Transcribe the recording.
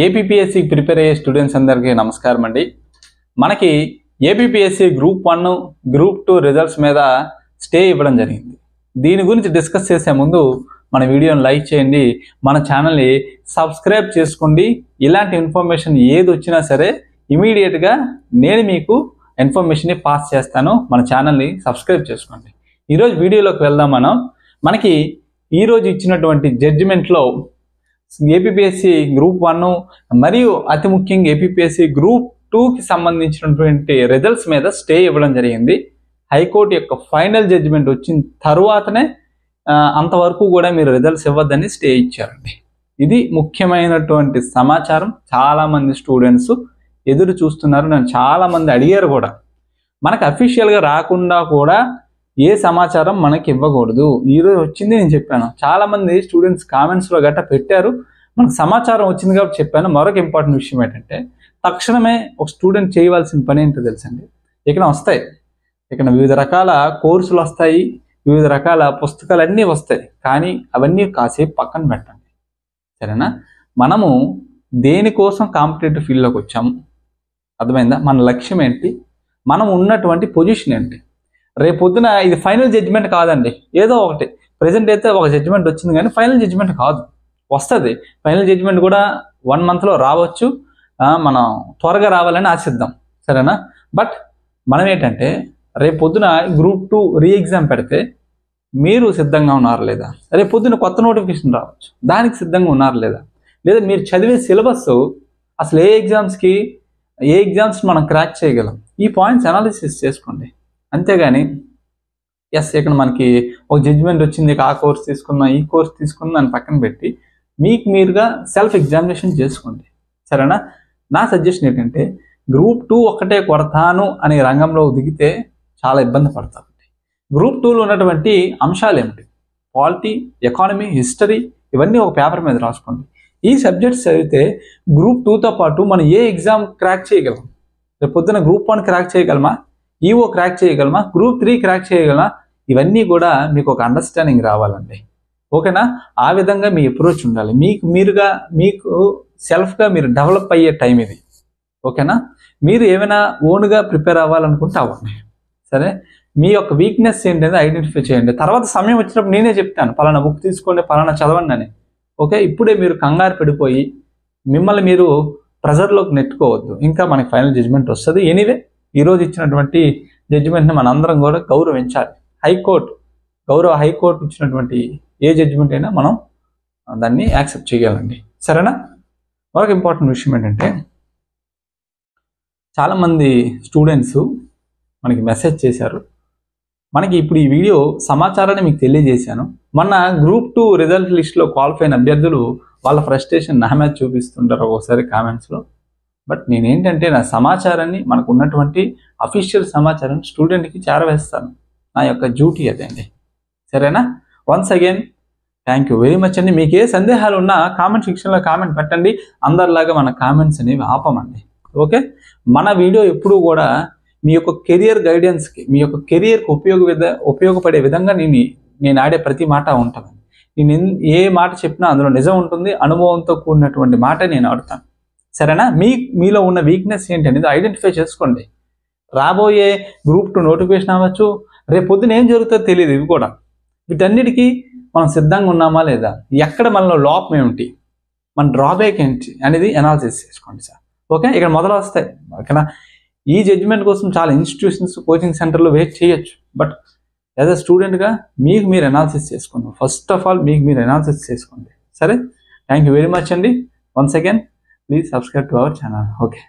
APPSC prepare అయ్యే students అందరికీ నమస్కారం అండి. మనకి ఏపీపీఎస్సీ గ్రూప్ 1 గ్రూప్ 2 రిజల్ట్స్ మీద స్టే ఇవ్వడం జరిగింది. దీని గురించి డిస్కస్ చేసే ముందు మన వీడియోని లైక్ చేయండి, మన ఛానల్ని సబ్స్క్రైబ్ చేసుకోండి. ఇలాంటి ఇన్ఫర్మేషన్ ఏది వచ్చినా సరే ఇమీడియట్గా నేను మీకు ఇన్ఫర్మేషన్ని పాస్ చేస్తాను. మన ఛానల్ని సబ్స్క్రైబ్ చేసుకోండి. ఈరోజు వీడియోలోకి వెళ్దాం. మనకి ఈరోజు ఇచ్చినటువంటి జడ్జిమెంట్లో ఏపీపీఎస్సీ గ్రూప్ 1 మరియు అతి ముఖ్యంగా ఏపీపీఎస్సీ గ్రూప్ 2కి సంబంధించినటువంటి రిజల్ట్స్ మీద స్టే ఇవ్వడం జరిగింది. హైకోర్టు యొక్క ఫైనల్ జడ్జిమెంట్ వచ్చిన తర్వాతనే అంతవరకు కూడా మీరు రిజల్ట్స్ ఇవ్వద్దని స్టే ఇచ్చారండి. ఇది ముఖ్యమైనటువంటి సమాచారం. చాలామంది స్టూడెంట్స్ ఎదురు చూస్తున్నారు, నన్ను చాలామంది అడిగారు కూడా. మనకు అఫీషియల్గా రాకుండా కూడా ఏ సమాచారం మనకి ఇవ్వకూడదు. ఈరోజు వచ్చింది నేను చెప్పాను. చాలామంది స్టూడెంట్స్ కామెంట్స్లో గట్రా పెట్టారు, మనకు సమాచారం వచ్చింది కాబట్టి చెప్పాను. మరొక ఇంపార్టెంట్ విషయం ఏంటంటే, తక్షణమే ఒక స్టూడెంట్ చేయవలసిన పని ఏంటో తెలుసండి. ఇక్కడ వస్తాయి, ఇక్కడ వివిధ రకాల కోర్సులు వస్తాయి, వివిధ రకాల పుస్తకాలు అన్నీ వస్తాయి. కానీ అవన్నీ కాసేపు పక్కన పెట్టండి, సరేనా? మనము దేనికోసం కాంపిటేటివ్ ఫీల్డ్లోకి వచ్చాము, అర్థమైందా? మన లక్ష్యం ఏంటి, మనం ఉన్నటువంటి పొజిషన్ ఏంటి? రేపొద్దున ఇది ఫైనల్ జడ్జిమెంట్ కాదండి. ఏదో ఒకటి ప్రజెంట్ అయితే ఒక జడ్జిమెంట్ వచ్చింది, కానీ ఫైనల్ జడ్జిమెంట్ కాదు. వస్తుంది ఫైనల్ జడ్జిమెంట్ కూడా 1 monthలో రావచ్చు. మనం త్వరగా రావాలని ఆశిద్దాం, సరేనా? బట్ మనం ఏంటంటే, రేపొద్దున గ్రూప్ 2 రీ ఎగ్జామ్ పెడితే మీరు సిద్ధంగా ఉన్నారు లేదా? రేపొద్దున కొత్త నోటిఫికేషన్ రావచ్చు, దానికి సిద్ధంగా ఉన్నారు లేదా? లేదా మీరు చదివే సిలబస్ అసలు ఏ ఎగ్జామ్స్ మనం క్రాక్ చేయగలం? ఈ పాయింట్స్ అనాలిసిస్ చేసుకోండి. అంతేగాని ఇక్కడ మనకి ఒక జడ్జిమెంట్ వచ్చింది, ఆ కోర్స్ తీసుకున్నా, ఈ కోర్స్ తీసుకున్నా దాన్ని పక్కన పెట్టి మీకు మీరుగా సెల్ఫ్ ఎగ్జామినేషన్ చేసుకోండి, సరేనా? నా సజెషన్ ఏంటంటే, గ్రూప్ 2 ఒక్కటే కొడతాను అనే రంగంలో దిగితే చాలా ఇబ్బంది పడతారు. గ్రూప్ 2లో ఉన్నటువంటి అంశాలు ఏమిటి? పాలిటీ, ఎకానమీ, హిస్టరీ, ఇవన్నీ ఒక పేపర్ మీద రాసుకోండి. ఈ సబ్జెక్ట్స్ చదివితే గ్రూప్ 2తో పాటు మనం ఏ ఎగ్జామ్ క్రాక్ చేయగలం? రేపు పొద్దున గ్రూప్ 1 క్రాక్ చేయగలమా? ఈఓ క్రాక్ చేయగలమా? గ్రూప్ 3 క్రాక్ చేయగలమా? ఇవన్నీ కూడా మీకు ఒక అండర్స్టాండింగ్ రావాలండి, ఓకేనా? ఆ విధంగా మీ అప్రోచ్ ఉండాలి. మీకు సెల్ఫ్గా మీరు డెవలప్ అయ్యే టైం ఇది, ఓకేనా? మీరు ఏమైనా ఓన్గా ప్రిపేర్ అవ్వాలనుకుంటే అవ్వండి, సరే? మీ యొక్క వీక్నెస్ ఏంటనేది ఐడెంటిఫై చేయండి. తర్వాత సమయం వచ్చినప్పుడు నేనే చెప్తాను, పలానా బుక్ తీసుకోండి, పలానా చదవండి అని, ఓకే? ఇప్పుడే మీరు కంగారు పడిపోయి మిమ్మల్ని మీరు ప్రెజర్లోకి నెట్టుకోవద్దు. ఇంకా మనకి ఫైనల్ జడ్జిమెంట్ వస్తుంది. ఎనీవే, ఈరోజు ఇచ్చినటువంటి జడ్జిమెంట్ని మనందరం కూడా గౌరవించాలి. హైకోర్టు ఇచ్చినటువంటి ఏ జడ్జిమెంట్ అయినా మనం దాన్ని యాక్సెప్ట్ చేయాలండి, సరేనా? మరొక ఇంపార్టెంట్ విషయం ఏంటంటే, చాలామంది స్టూడెంట్స్ మనకి మెసేజ్ చేశారు. మనకి ఇప్పుడు ఈ వీడియో సమాచారాన్ని మీకు తెలియజేశాను. మొన్న గ్రూప్ 2 రిజల్ట్ లిస్ట్లో క్వాలిఫై అయిన అభ్యర్థులు వాళ్ళ ఫ్రస్ట్రేషన్ నా మీద చూపిస్తుంటారు ఒకసారి కామెంట్స్లో. బట్ నేనేంటంటే, నా సమాచారాన్ని, మనకు ఉన్నటువంటి అఫీషియల్ సమాచారం స్టూడెంట్కి చేరవేస్తాను. నా యొక్క డ్యూటీ అదండి, సరేనా? Once again thank you very much అండి. మీకు ఏ సందేహాలు ఉన్నా కామెంట్ సెక్షన్లో కామెంట్ పెట్టండి. అందరిలాగా మన కామెంట్స్ అనేవి ఆపమండి, ఓకే? మన వీడియో ఎప్పుడూ కూడా మీ యొక్క కెరియర్ గైడెన్స్కి, మీ యొక్క కెరియర్కి ఉపయోగపడే విధంగా నేను ఆడే ప్రతి మాట ఉంటుంది. నేను ఏ మాట చెప్పినా అందులో నిజం ఉంటుంది, అనుభవంతో కూడినటువంటి మాట నేను ఆడుతాను, సరేనా? మీలో ఉన్న వీక్నెస్ ఏంటి అనేది ఐడెంటిఫై చేసుకోండి. రాబోయే గ్రూప్ 2 నోటిఫికేషన్ అవ్వచ్చు, రేపు పొద్దున ఏం జరుగుతుందో తెలియదు. ఇవి కూడా వీటన్నిటికీ మనం సిద్ధంగా ఉన్నామా లేదా, ఎక్కడ మనలో లోపం ఏమిటి, మన డ్రాబ్యాక్ ఏంటి అనేది అనాలిసిస్ చేసుకోండి సార్, ఓకే? ఇక్కడ మొదలు వస్తాయి, ఓకేనా? ఈ జడ్జిమెంట్ కోసం చాలా ఇన్స్టిట్యూషన్స్, కోచింగ్ సెంటర్లో వెయిట్ చేయొచ్చు. బట్ యాజ్ అ స్టూడెంట్గా మీకు మీరు అనాలిసిస్ చేసుకోండి. ఫస్ట్ ఆఫ్ ఆల్ మీకు మీరు అనాలిసిస్ చేసుకోండి, సరే? థ్యాంక్ యూ వెరీ మచ్ అండి. Once again please subscribe to our channel, okay?